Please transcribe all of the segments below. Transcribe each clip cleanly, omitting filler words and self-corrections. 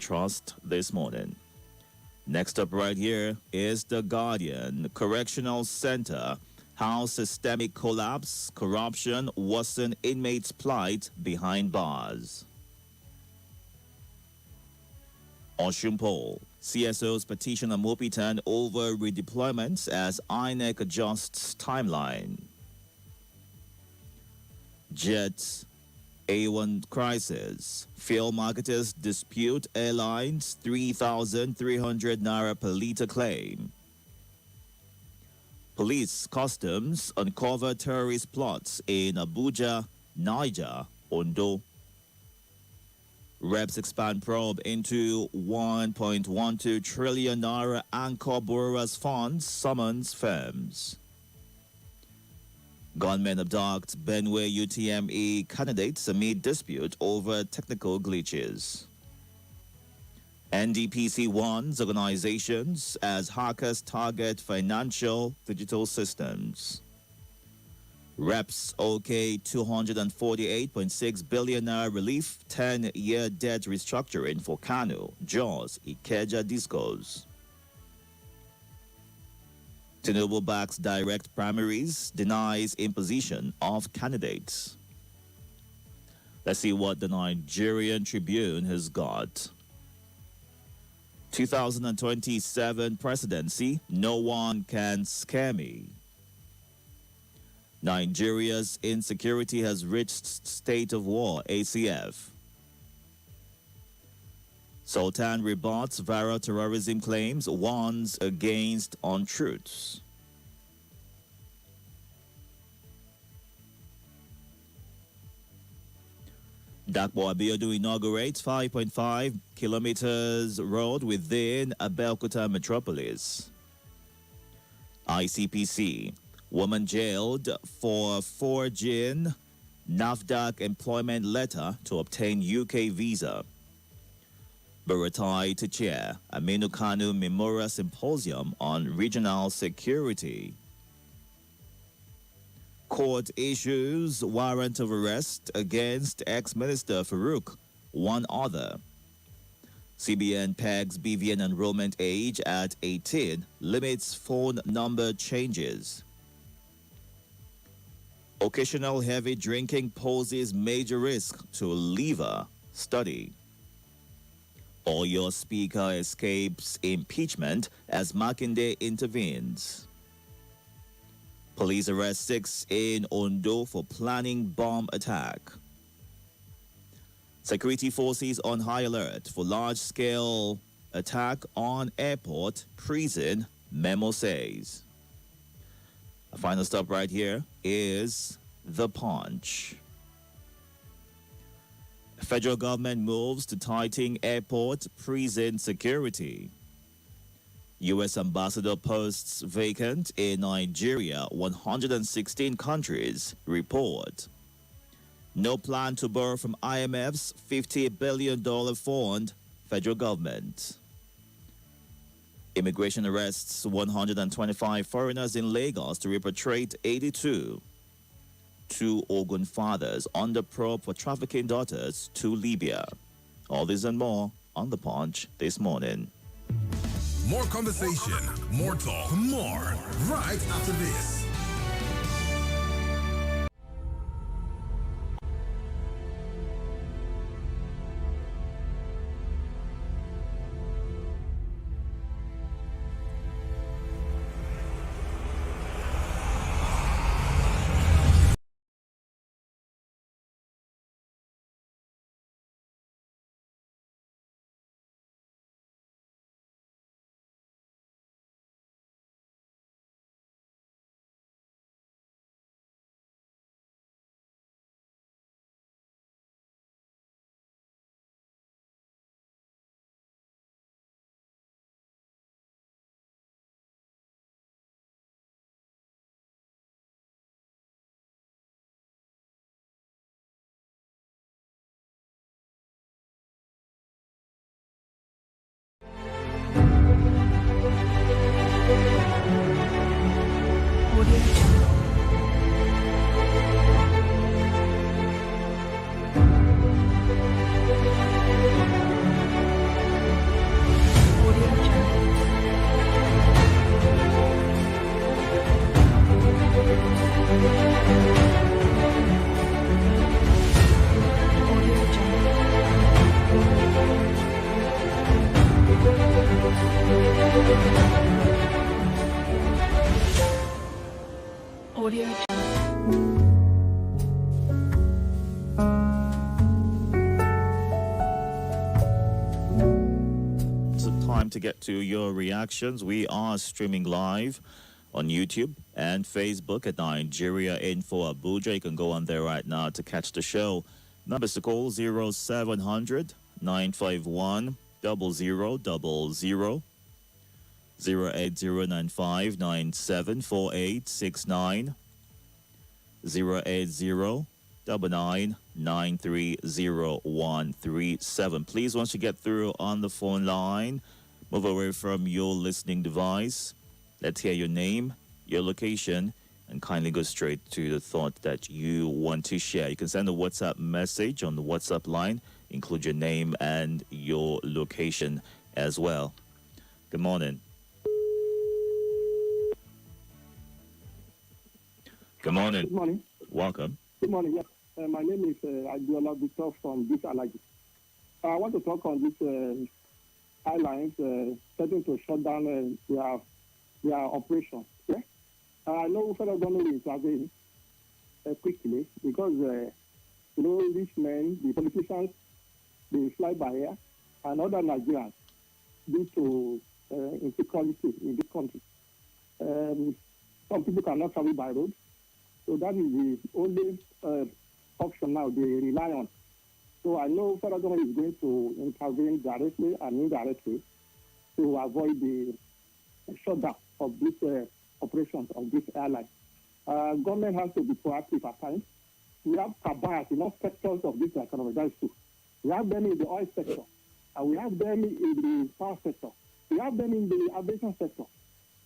trust this morning. Next up right here is The Guardian. Correctional Center. How systemic collapse, corruption worsen inmates' plight behind bars. Oshun Poll. CSO's petition on Mopitan over redeployments as INEC adjusts timeline. Jets. A1 crisis. Fuel marketers dispute airlines 3,300 naira per litre claim. Police customs uncover terrorist plots in Abuja, Niger, Ondo. Reps expand probe into 1.12 trillion naira anchor borrowers funds summons firms. Gunmen abduct Benue UTME candidates amid dispute over technical glitches. NDPC warns organizations as hackers target financial digital systems. Reps OK 248.6 billion naira relief, 10-year debt restructuring for Kano, Jos, Ikeja Discos. Tinubu backs direct primaries, denies imposition of candidates. Let's see what the Nigerian Tribune has got. 2027 presidency, no one can scare me. Nigeria's insecurity has reached state of war, ACF. Sultan rebuts viral terrorism claims, warns against untruths. Dakpo Abiodun inaugurates 5.5 kilometers road within Abeokuta metropolis. ICPC, woman jailed for forging NAFDAC employment letter to obtain UK visa. Buratai to chair Aminu Kanu Memorial Symposium on Regional Security. Court issues warrant of arrest against ex-minister Farouk, one other. CBN pegs BVN enrollment age at 18, limits phone number changes. Occasional heavy drinking poses major risk to liver, study. Oyo Speaker escapes impeachment as Makinde intervenes. Police arrest 6 in Ondo for planning bomb attack. Security forces on high alert for large-scale attack on airport, prison, memo says. A final stop right here is The Punch. Federal government moves to tighten airport, prison security. U.S. ambassador posts vacant in Nigeria, 116 countries report. No plan to borrow from IMF's $50 billion fund, federal government. Immigration arrests 125 foreigners in Lagos to repatriate 82. 2 Ogun fathers under probe for trafficking daughters to Libya. All this and more on The Punch this morning. More conversation, more talk, more right after this. time to get to your reactions. We are streaming live on YouTube and Facebook at Nigeria Info Abuja. You can go on there right now to catch the show. Numbers to call 0700 951 0000, 08095 974869, 08099930137. Please, once you get through on the phone line, move away from your listening device. Let's hear your name, your location, and kindly go straight to the thought that you want to share. You can send a WhatsApp message on the WhatsApp line, include your name and your location as well. Good morning. Good morning. Good morning. Welcome. Good morning. Yes. My name is Adiola Victor from this airline. I want to talk on this airlines starting to shut down their operation. Yeah? I know federal government is having quickly because these men, the politicians, they fly by air, and other Nigerians due to insecurity in this country. Some people cannot travel by road. So that is the only option now they rely on. So I know federal government is going to intervene directly and indirectly to avoid the shutdown of this operations of this airline. Government has to be proactive at times. We have cabals in all sectors of this economy. That is true. We have them in the oil sector, and we have them in the power sector. We have them in the aviation sector.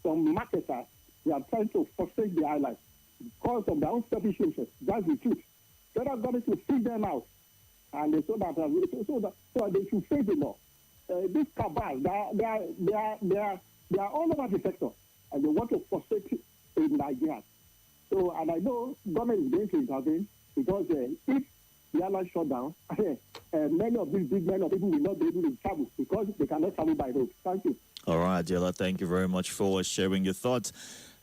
Some marketers, they are trying to frustrate the airlines because of their own selfish interests. That's the truth. Federal government to free them out, and so that they should face the law. These cabals, they are all over the sector, and they want to frustrate in Nigeria. So, and I know government is going to intervene because if the airline shut down, many of these big men of people will not be able to travel because they cannot travel by road. Thank you. All right, Adiola, thank you very much for sharing your thoughts.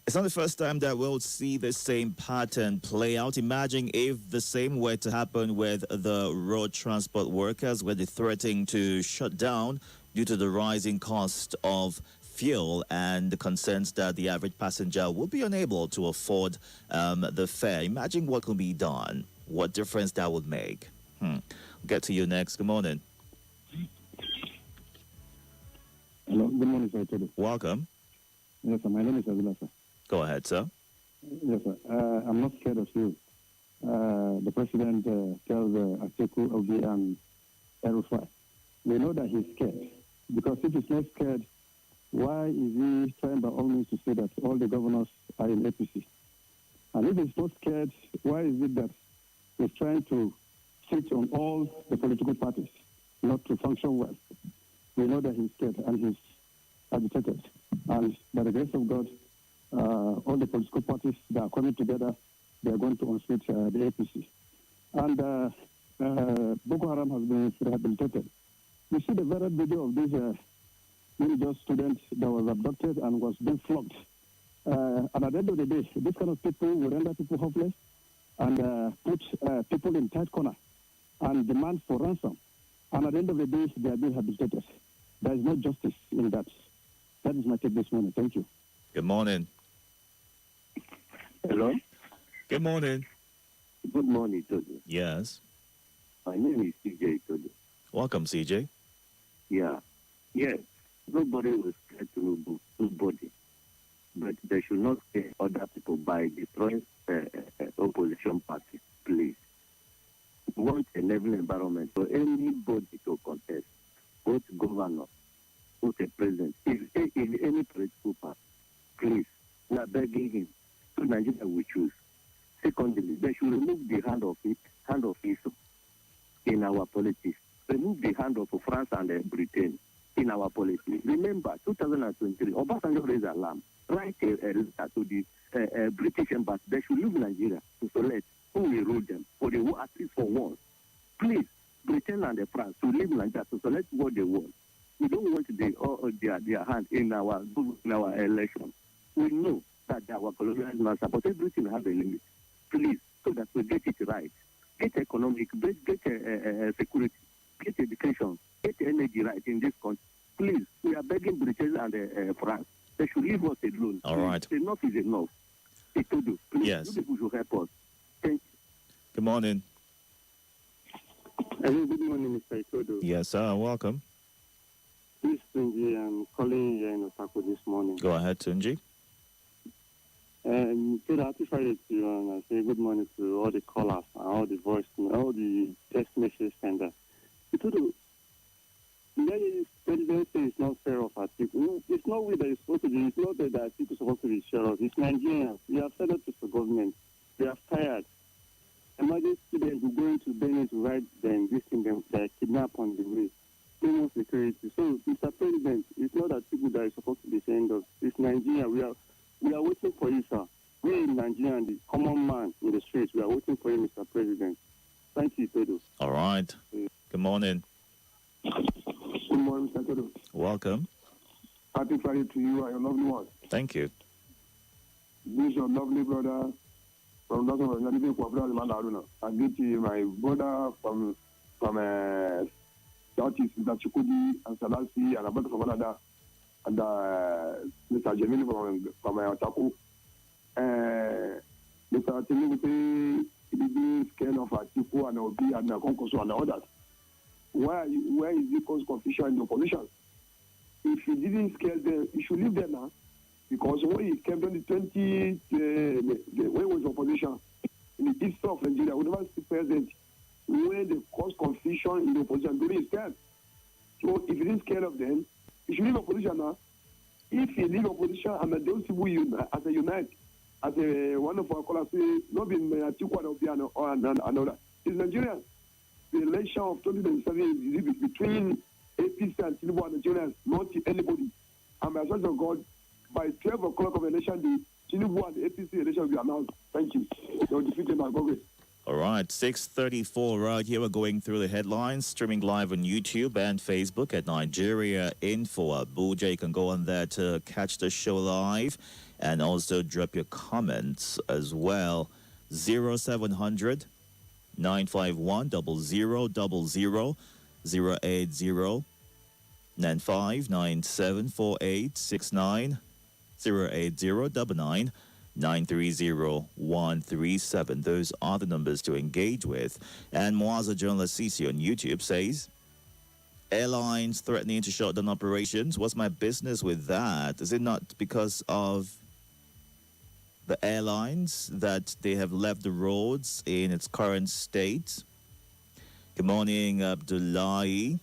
It's not the first time that we'll see the same pattern play out. Imagine if the same were to happen with the road transport workers, where they're threatening to shut down due to the rising cost of fuel and the concerns that the average passenger will be unable to afford the fare. Imagine what could be done, what difference that would make. We'll get to you next. Good morning. Hello, good morning, sir. Itodo. Welcome. Yes, sir. My name is Abdullah, sir. Go ahead, sir. Yes, sir. I'm not scared of you. The president tells Atiku, Obi, and El-Rufai. We know that he's scared. Because if he's not scared, why is he trying by all means to say that all the governors are in APC? And if he's not scared, why is it that he's trying to sit on all the political parties, not to function well? We know that he's scared and he's agitated. And by the grace of God, all the political parties that are coming together, they are going to unseat the APC. And Boko Haram has been rehabilitated. You see the very video of this religious student that was abducted and was being flogged. And at the end of the day, this kind of people will render people hopeless and put people in tight corner and demand for ransom. And at the end of the day, they are being rehabilitated. There is no justice in that. That is my take this morning. Thank you. Good morning. Hello? Good morning. Good morning, Itodo. Yes. My name is CJ Itodo. Welcome, CJ. Yeah. Yes. Nobody will scare to nobody. But they should not scare other people by destroying opposition parties, please. We want a level environment for anybody to contest, both governor, both a president, in any political party. Please, we are begging him. So Nigeria will choose. Secondly, they should remove the hand of Islam in our politics. Remove the hand of France and Britain in our politics. Remember, 2023, Obasanjo raised alarm. Write a letter to the British embassy. They should leave Nigeria to select who will rule them, or they will at least for once. Please, Britain and France to leave Nigeria to select what they want. We don't want their hand in our election. We know that our colonial master, but everything has a limit. Please, so that we get it right. Get economic, get security, get education, get energy right in this country. Please, we are begging France. They should leave us alone. All right. Enough is enough. Itodo, please, Yes. you people should help us. Thank you. Good morning. Hello, good morning, Mr. Itodo. Yes, sir. Welcome. This Tunji, I'm calling here in Osako this morning. Go ahead, Tunji. So happy Friday to you, and I say good morning to all the callers and all the voice, all the text message senders. Itodo, the president says it's not fair of our people. It's not we that is supposed to be. It's not that our people supposed to be sure of. It's Nigerians. We have fed up to the government. We are tired. Imagine students who go into Benin to write them, visiting them, they are kidnapped on the way. No security. So, Mr. President, it's not that people that are supposed to be saying us. It's Nigeria. We are waiting for you, sir. We in Nigeria, the common man in the streets, we are waiting for you, Mr. President. Thank you, Itodo. All right. Good morning. Good morning, Mr. Itodo. Welcome. Happy Friday to you and your lovely one. Thank you. This is your lovely brother from Haruna. I greet you, my brother from Southeast, Mr. Chukudi and Salasi and Abata from Canada, and Mr. Jamil from Otaku. Mr. Tinu, the scale of Atiku and Obi and Konkoso and others. Where is the cause confusion in the opposition? If you didn't scale them, you should leave them now. Because when he came to the 20, when was opposition in the east of Nigeria, we never see president when they cause confusion in the opposition during his term. So if you didn't scale of them, you should leave opposition now. If you leave opposition and those people as a unite, as a one of our callers say, not in Atiku and another, it's Nigeria. The election of 2027 is between APC and Tinubu and Nigerians, not anybody. And by such of God, by 12 o'clock of election day, Tinubu and the APC election will be announced. Thank you. They will defeat them by Congress. All right, 6:34 right here. We're going through the headlines, streaming live on YouTube and Facebook at Nigeria Info. Abuja, you can go on there to catch the show live and also drop your comments as well. 0700 951 0000 080 95 97 4869 080 930-137. Those are the numbers to engage with. And Mwaza journalist Sisi on YouTube says, airlines threatening to shut down operations. What's my business with that? Is it not because of the airlines that they have left the roads in its current state? Good morning, Abdullahi.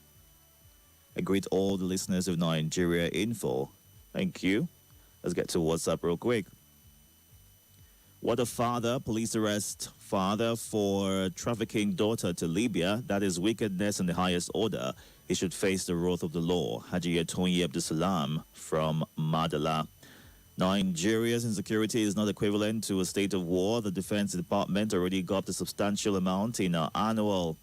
I greet all the listeners of Nigeria Info. Thank you. Let's get to WhatsApp real quick. What a father. Police arrest father for trafficking daughter to Libya. That is wickedness in the highest order. He should face the wrath of the law. Haji Atoyi Abdusalam from Madala. Nigeria's insecurity is not equivalent to a state of war. The Defense Department already got a substantial amount in our annual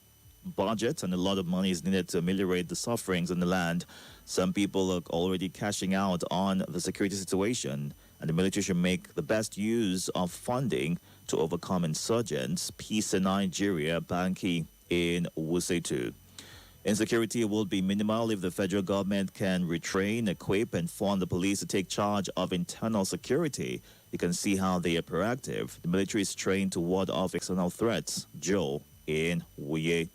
budget, and a lot of money is needed to ameliorate the sufferings in the land. Some people are already cashing out on the security situation, and the military should make the best use of funding to overcome insurgents. Peace in Nigeria, Banki in Wusetu. Insecurity will be minimal if the federal government can retrain, equip, and fund the police to take charge of internal security. You can see how they are proactive. The military is trained to ward off external threats. Joe in Wuye.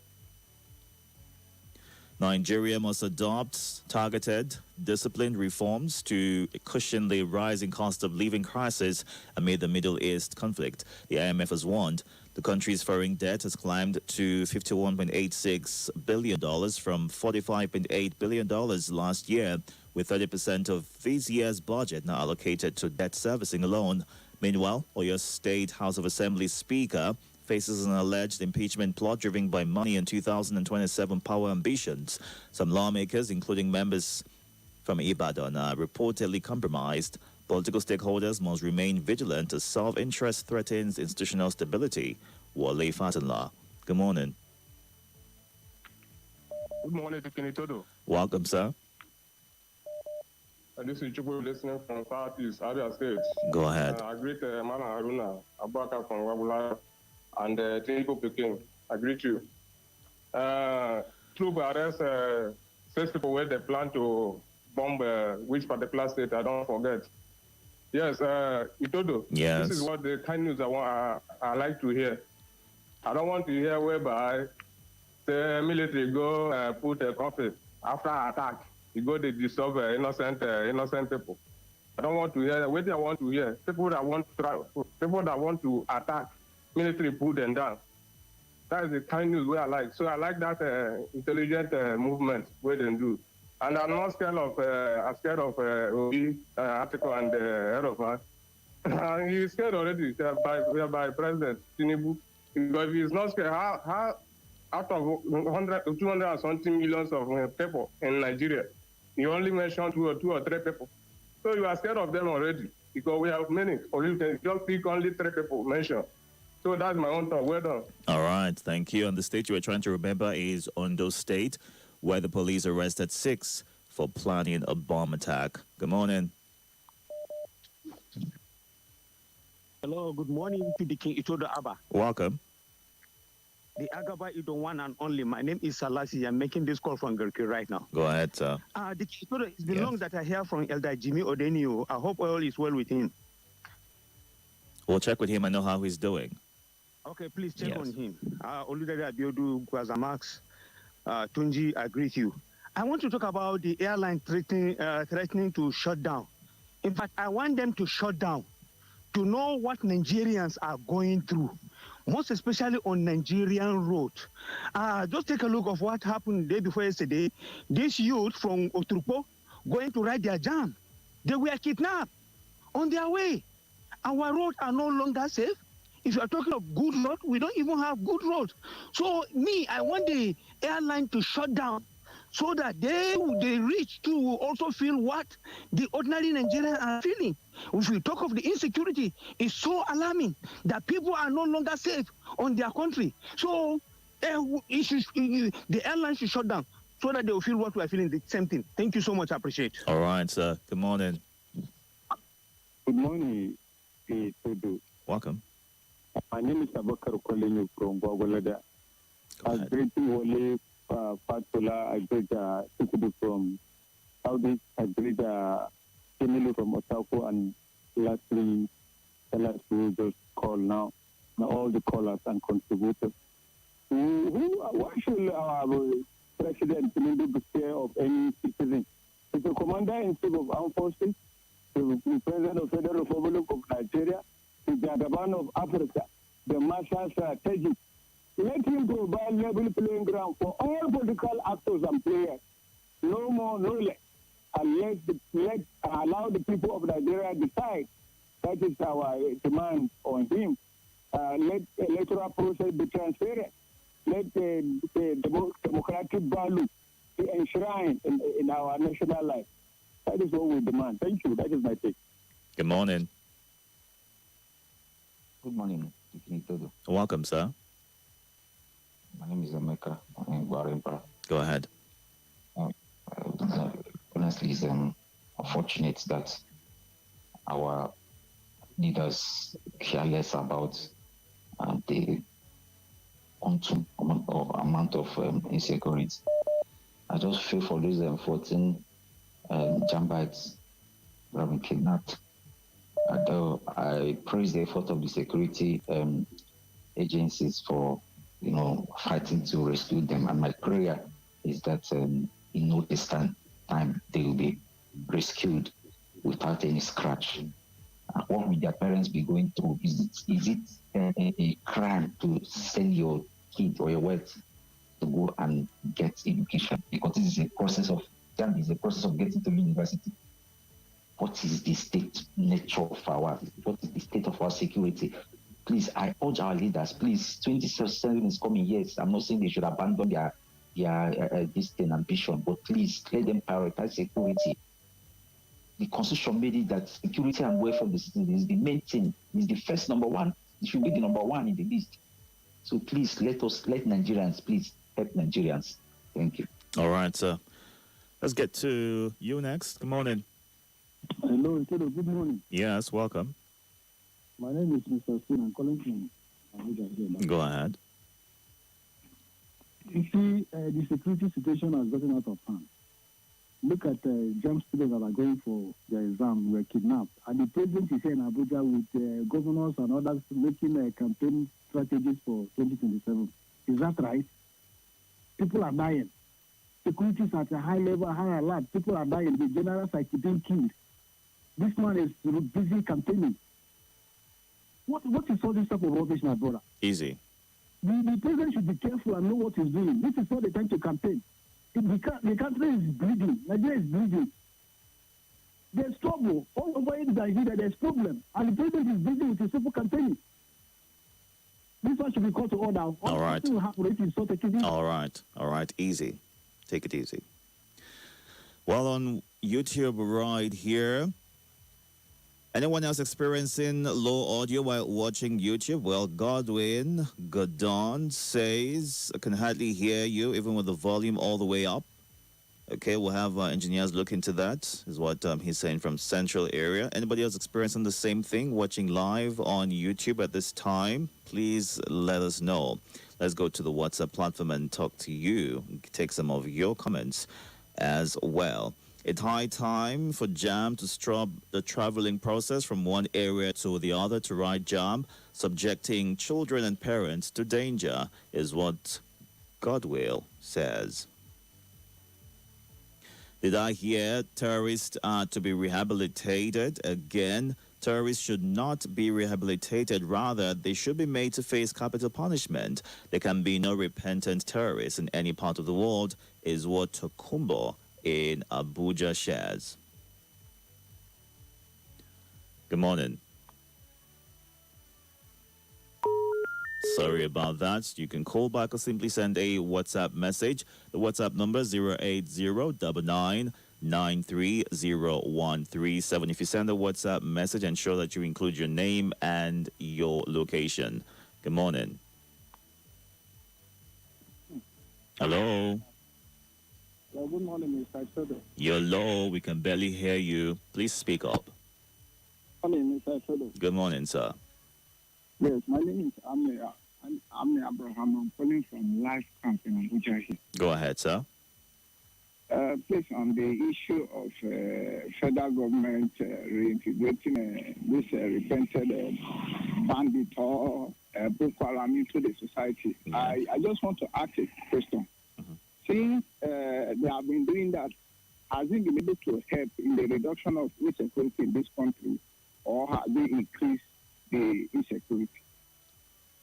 Nigeria must adopt targeted, disciplined reforms to cushion the rising cost of living crisis amid the Middle East conflict. The IMF has warned the country's foreign debt has climbed to $51.86 billion from $45.8 billion last year, with 30% of this year's budget now allocated to debt servicing alone. Meanwhile, Oyo State House of Assembly Speaker faces an alleged impeachment plot driven by money and 2027 power ambitions. Some lawmakers, including members from Ibadan, are reportedly compromised. Political stakeholders must remain vigilant as self-interest threatens institutional stability. Wale Fatanla. Good morning. Good morning to Itodo. Welcome, sir. This is Chukwu listening from Southeast Abia State. Go ahead. I greet Mana Haruna, Abaka from Wabula, and Tinubu Peking. I greet you. True arrest 6 people where they plan to bomb which particular state, I don't forget. Yes, Itodo. Yes. This is what the kind of news I like to hear. I don't want to hear whereby the military go put a coffee after attack. You go to disturb innocent people. I don't want to hear that. What I want to hear, people that want to attack, military put them down. That is the kind of news where I like. So I like that intelligent movement where they do. And I'm not scared of Obi article and Erofan. He's scared already by President Tinubu. Because if he's not scared, how out of 200 and something millions of people in Nigeria, you only mentioned two or three people. So you are scared of them already because we have many. Or you can just pick only 3 people mentioned. So that's my own thought. Well done. All right, thank you. And the state you were trying to remember is Ondo State, where the police arrested 6 for planning a bomb attack. Good morning. Hello, good morning to the King Itodo Abba. Welcome. The Agaba Ido one and only. My name is Salasi. I'm making this call from Gerke right now. Go ahead, sir. The King Itodo, it's been long that I hear from Elder Jimmy Odenio. I hope all is well with him. We'll check with him and know how he's doing. Okay, please check on him. Oludade Abiodu, Guazamax, Tunji, I greet you. I want to talk about the airline threatening to shut down. In fact, I want them to shut down to know what Nigerians are going through, most especially on Nigerian road. Just take a look of what happened the day before yesterday. This youth from Otrupo going to ride their jam. They were kidnapped on their way. Our roads are no longer safe. If you are talking of good road, we don't even have good roads. So I want the airline to shut down so that they reach to also feel what the ordinary Nigerians are feeling. If we talk of the insecurity, it's so alarming that people are no longer safe on their country. So the airline should shut down so that they will feel what we are feeling, the same thing. Thank you so much. I appreciate it. All right, sir. Good morning. Good morning, Itodo. Welcome. My name is Abakar calling you from Gwagwalada. I greet you, Wale Fatula. I greet Itodo from Saudi. I greet Kemilu from Otako. And lastly, who just call now all the callers and contributors. Why should our president be scared of any citizen? He's the commander-in-chief of armed forces, the president of the Federal Republic of Nigeria, the Jagaban of Africa, the master strategic. Let him provide level playing ground for all political actors and players. No more, no less. And let allow the people of Nigeria decide. That is our demand on him. Let the electoral process be transparent. Let the democratic value be enshrined in our national life. That is what we demand. Thank you. That is my take. Good morning. Good morning, Itodo. Welcome, sir. My name is Emeka. Go ahead. Honestly, it's unfortunate that our leaders care less about the quantum or amount of insecurity. I just feel for those 14 Jambites that have been kidnapped. I praise the effort of the security agencies for, fighting to rescue them. And my prayer is that in no distant time they will be rescued without any scratch. What will their parents be going through? Is it a crime to send your kid or your wife to go and get education? Because this is a process of getting to university. What is the state nature of what is the state of our security? Please, I urge our leaders, please, 2027 is coming. Yes, I'm not saying they should abandon their distant ambition, but please let them prioritize security. The Constitution made it that security and welfare of the citizens is the main thing. It's the first number one. It should be the number one in the list. So please, let Nigerians, please help Nigerians. Thank you. All right, sir. Let's get to you next. Good morning. Hello, Itodo. Good morning. Yes, welcome. My name is Mr. Steve. I'm calling from Abuja. Go ahead. You see, the security situation has gotten out of hand. Look at jump students that are going for their exam were kidnapped. And the president is here in Abuja with governors and others making campaign strategies for 2027. Is that right? People are dying. Security is at a high level, high alert. People are dying. The generals are being killed. This man is busy campaigning. What is all this type of rubbish, my brother? Easy. The president should be careful and know what he's doing. This is not the time to campaign. The country is bleeding. Nigeria is bleeding. There's trouble. All over it, Nigeria, there's problem. And the president is busy with his simple campaigning. This one should be called to order. All right. Will happen if it's not taken. All right. Easy. Take it easy. Well, on YouTube right here, anyone else experiencing low audio while watching YouTube? Well, Godon says, I can hardly hear you, even with the volume all the way up. Okay, we'll have engineers look into that, is what he's saying from Central area. Anybody else experiencing the same thing, watching live on YouTube at this time? Please let us know. Let's go to the WhatsApp platform and talk to you, take some of your comments as well. It's high time for JAM to stop the traveling process from one area to the other to ride JAM, subjecting children and parents to danger, is what Godwill says. Did I hear terrorists are to be rehabilitated? Again, terrorists should not be rehabilitated. Rather, they should be made to face capital punishment. There can be no repentant terrorists in any part of the world, is what Tokumbo in Abuja shares. Good morning. Sorry about that. You can call back or simply send a WhatsApp message. The WhatsApp number 08099930137. If you send a WhatsApp message, ensure that you include your name and your location. Good morning. Hello. Well, good morning, Mr. Itodo. You're low. We can barely hear you. Please speak up. Good morning, Mr. Itodo. Good morning, sir. Yes, my name is Amne Abraham. I'm calling from Life Camp in Abuja here. Go ahead, sir. Please, on the issue of federal government reintegrating this repented bandit or Boko Haram into the society, I just want to ask a question. Since they have been doing that, has it been able to help in the reduction of insecurity in this country, or has it increased the insecurity?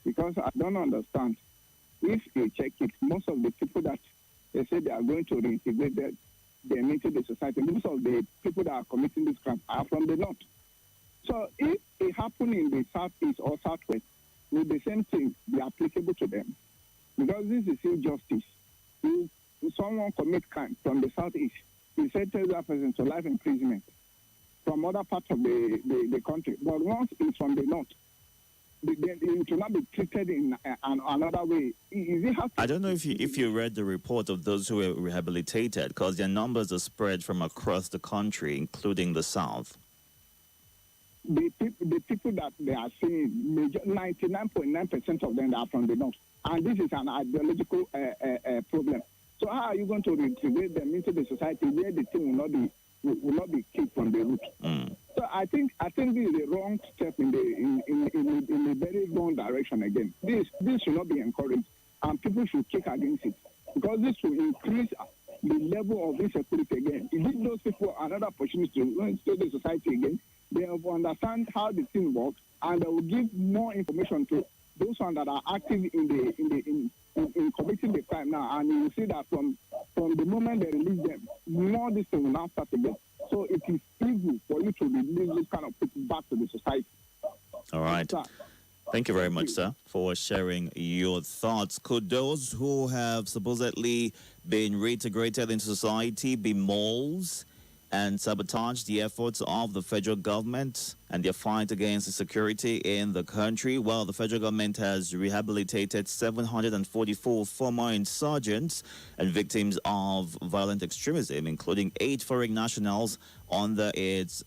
Because I don't understand. If you check it, most of the people that they say they are going to reintegrate them into the society, most of the people that are committing this crime are from the north. So if it happens in the southeast or southwest, will the same thing be applicable to them? Because this is injustice. If someone commits crime from the southeast, he sentences that person to life imprisonment from other parts of the country. But once it's from the north, then it will not be treated in another way. I don't know if you read the report of those who were rehabilitated, because their numbers are spread from across the country, including the south. The people that they are seeing, 99.9% of them are from the north. And this is an ideological problem. So how are you going to reintegrate them into the society where the thing will not be kicked from the root? So I think this is a wrong step in a very wrong direction again. This should not be encouraged, and people should kick against it, because this will increase the level of insecurity again. It gives those people another opportunity to go into the society again. They will understand how the thing works, and they will give more information to those ones that are active in committing the crime now. And you will see that from the moment they release them, more this thing will now start again. So it is easy for you to release this kind of people back to the society. All right. Thank you very much, sir, for sharing your thoughts. Could those who have supposedly been reintegrated into society be moles and sabotage the efforts of the federal government and their fight against insecurity in the country? Well, the federal government has rehabilitated 744 former insurgents and victims of violent extremism, including 8 foreign nationals under its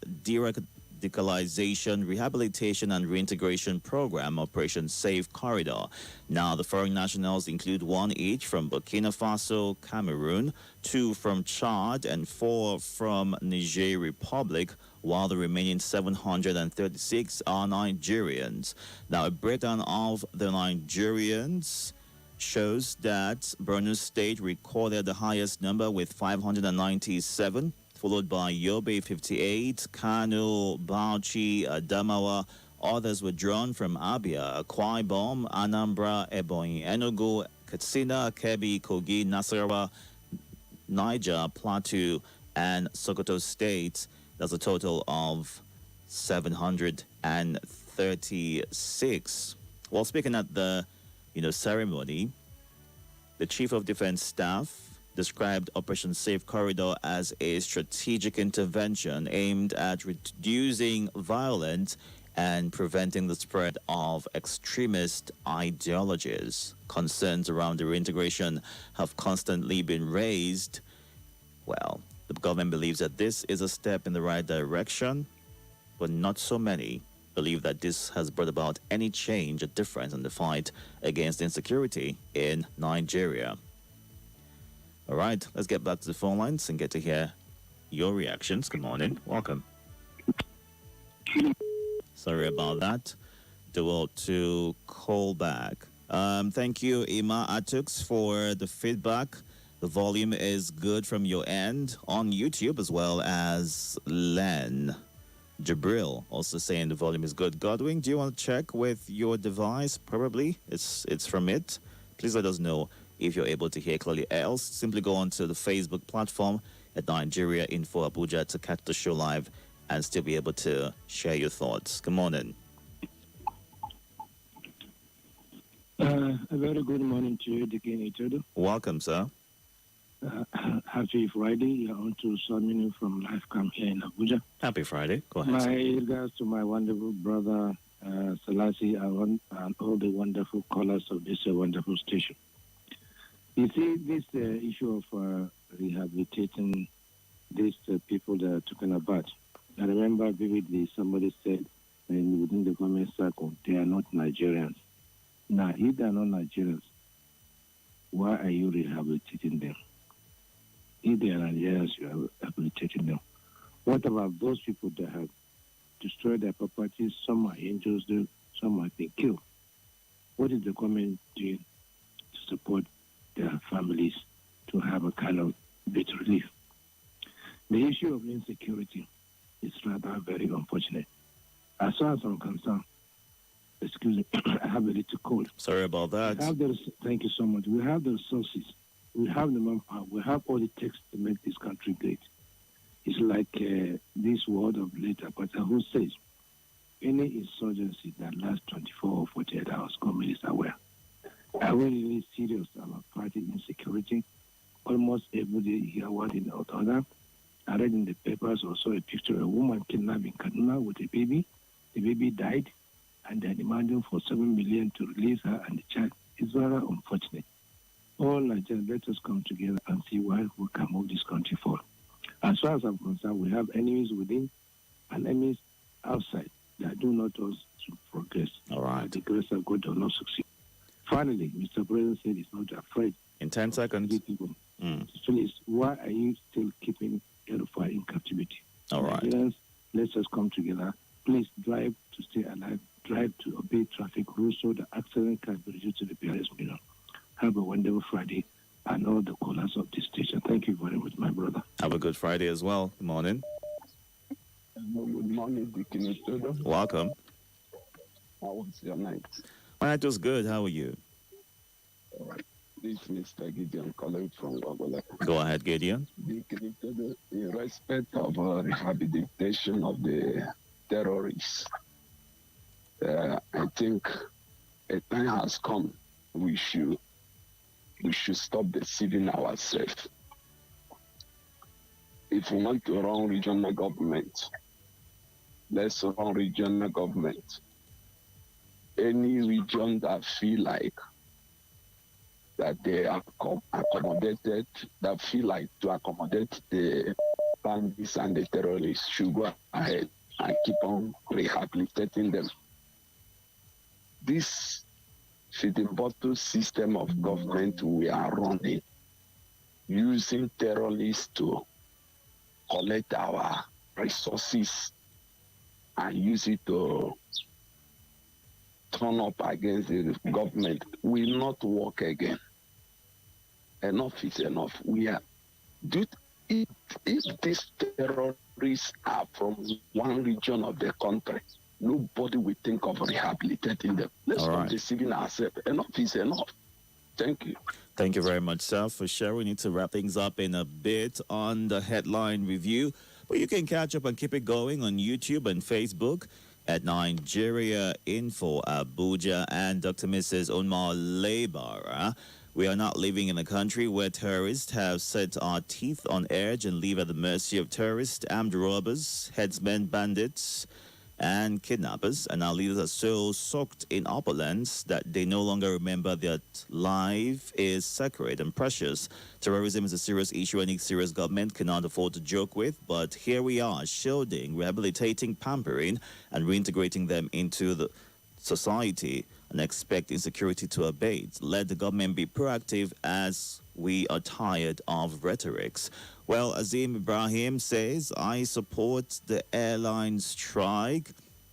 Radicalization, Rehabilitation and Reintegration Program, Operation Safe Corridor. Now, the foreign nationals include 1 each from Burkina Faso, Cameroon, 2 from Chad, and 4 from Niger Republic, while the remaining 736 are Nigerians. Now, a breakdown of the Nigerians shows that Borno State recorded the highest number with 597, followed by Yobe 58, Kano, Bauchi, Adamawa. Others were drawn from Abia, Akwa Ibom, Anambra, Ebonyi, Enugu, Katsina, Kebbi, Kogi, Nasarawa, Niger, Plateau, and Sokoto State. That's a total of 736. While speaking at the ceremony, the Chief of Defense Staff described Operation Safe Corridor as a strategic intervention aimed at reducing violence and preventing the spread of extremist ideologies. Concerns around the reintegration have constantly been raised. Well, the government believes that this is a step in the right direction, but not so many believe that this has brought about any change or difference in the fight against insecurity in Nigeria. All right, let's get back to the phone lines and get to hear your reactions. Good morning. Welcome. Sorry about that. To call back. Thank you, Ima Atux, for the feedback. The volume is good from your end on YouTube, as well as Len Jabril also saying the volume is good. Godwin, do you want to check with your device? Probably it's from it. Please let us know if you're able to hear clearly. Else, simply go onto the Facebook platform at Nigeria Info Abuja to catch the show live and still be able to share your thoughts. Good morning. A very good morning to you, Deacon Itodo. Welcome, sir. Happy Friday. You're on to Saminu from Lifecam here in Abuja. Happy Friday. Go ahead. My regards to my wonderful brother, Selassie, and all the wonderful callers of this wonderful station. You see, this issue of rehabilitating these people that are talking about, I remember vividly somebody said within the government circle, they are not Nigerians. Now, if they are not Nigerians, why are you rehabilitating them? If they are Nigerians, you are rehabilitating them. What about those people that have destroyed their properties? Some are angels, some have been killed. What is the government doing to support their families to have a kind of bit relief? The issue of insecurity is rather very unfortunate. As far as I'm concerned, excuse me, I have a little cold. Sorry about that. Thank you so much. We have the resources. We have the manpower. We have all it takes to make this country great. It's like this word of later, but who says any insurgency that lasts 24 or 48 hours, government is aware. Are we really serious about fighting insecurity? Almost every day you hear one in or other. I read in the papers also a picture of a woman kidnapped in Kaduna with a baby. The baby died, and they're demanding for 7 million to release her and the child. It's very unfortunate. All Nigerians, let us come together and see why we can move this country forward. As far as I'm concerned, we have enemies within and enemies outside that do not us to progress. All right. By the grace of God, will not succeed. Finally, Mr. President said he's not afraid. In 10 seconds. People. Please, why are you still keeping El-Rufai in captivity? All right. Nigerians, let us come together. Please drive to stay alive. Drive to obey traffic rules so the accident can be reduced to the barest minimum. Have a wonderful Friday and all the callers of this station. Thank you very much, my brother. Have a good Friday as well. Good morning. Good morning, Deacon Itodo. Welcome. How was your night? My night was good. How are you? All right. This is Mr. Gideon calling from Wagola. Go ahead, Gideon. Deacon Itodo, in respect of rehabilitation of the terrorists, I think a time has come. We should stop deceiving ourselves. If we want to run regional government, let's run regional government. Any region that feel like that they are accommodated, that feel like to accommodate the bandits and the terrorists should go ahead. and keep on rehabilitating them. This feeding bottle system of government we are running, using terrorists to collect our resources and use it to turn up against the government, will not work again. Enough is enough. If these terrorists are from one region of the country, nobody will think of rehabilitating them. Let's stop deceiving ourselves. Enough is enough. Thank you. Thank you very much, sir, for sharing. We need to wrap things up in a bit on the headline review, but you can catch up and keep it going on YouTube and Facebook at Nigeria Info Abuja and Dr. Mrs. Umar Lebara. We are not living in a country where terrorists have set our teeth on edge and leave at the mercy of terrorists, armed robbers, headsmen, bandits, and kidnappers. And our leaders are so soaked in opulence that they no longer remember that life is sacred and precious. Terrorism is a serious issue and a serious government cannot afford to joke with. But here we are, shielding, rehabilitating, pampering, and reintegrating them into the society and expect insecurity to abate. Let the government be proactive as we are tired of rhetorics. Well, Azim Ibrahim says, I support the airline strike.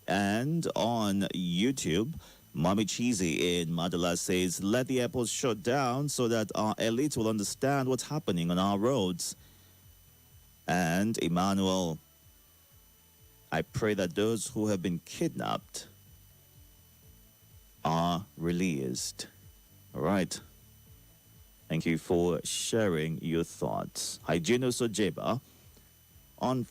And on YouTube, Mommy Cheesy in Madala says, let the airports shut down so that our elite will understand what's happening on our roads. And Emmanuel, I pray that those who have been kidnapped are released. All right. Thank you for sharing your thoughts. Hygienus Ojeba on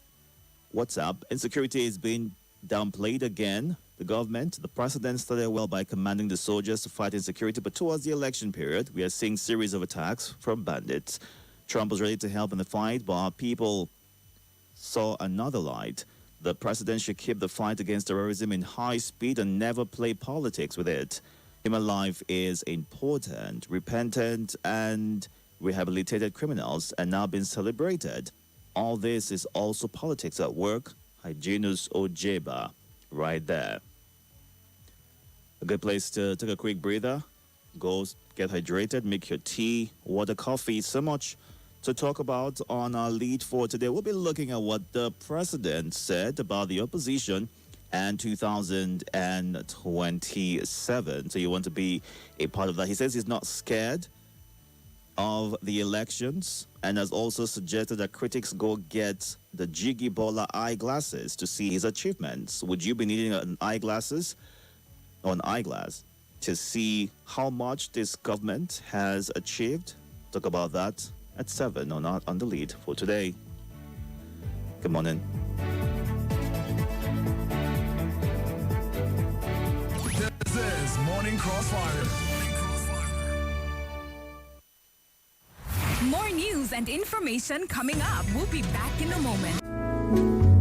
WhatsApp. Insecurity is being downplayed again. The government, the president started well by commanding the soldiers to fight insecurity, but towards the election period, we are seeing series of attacks from bandits. Trump was ready to help in the fight, but our people saw another light. The president should keep the fight against terrorism in high speed and never play politics with it. Human life is important. Repentant and rehabilitated criminals are now being celebrated. All this is also politics at work. Hygienus Ojeba, right there. A good place to take a quick breather. Go get hydrated, make your tea, water, coffee. So much to talk about on our lead for today. We'll be looking at what the president said about the opposition and 2027. So you want to be a part of that. He says he's not scared of the elections and has also suggested that critics go get the Jiggy Bola eyeglasses to see his achievements. Would you be needing an eyeglass to see how much this government has achieved? Talk about that at 7 on the lead for today. Good morning. This is Morning Crossfire. More news and information coming up. We'll be back in a moment.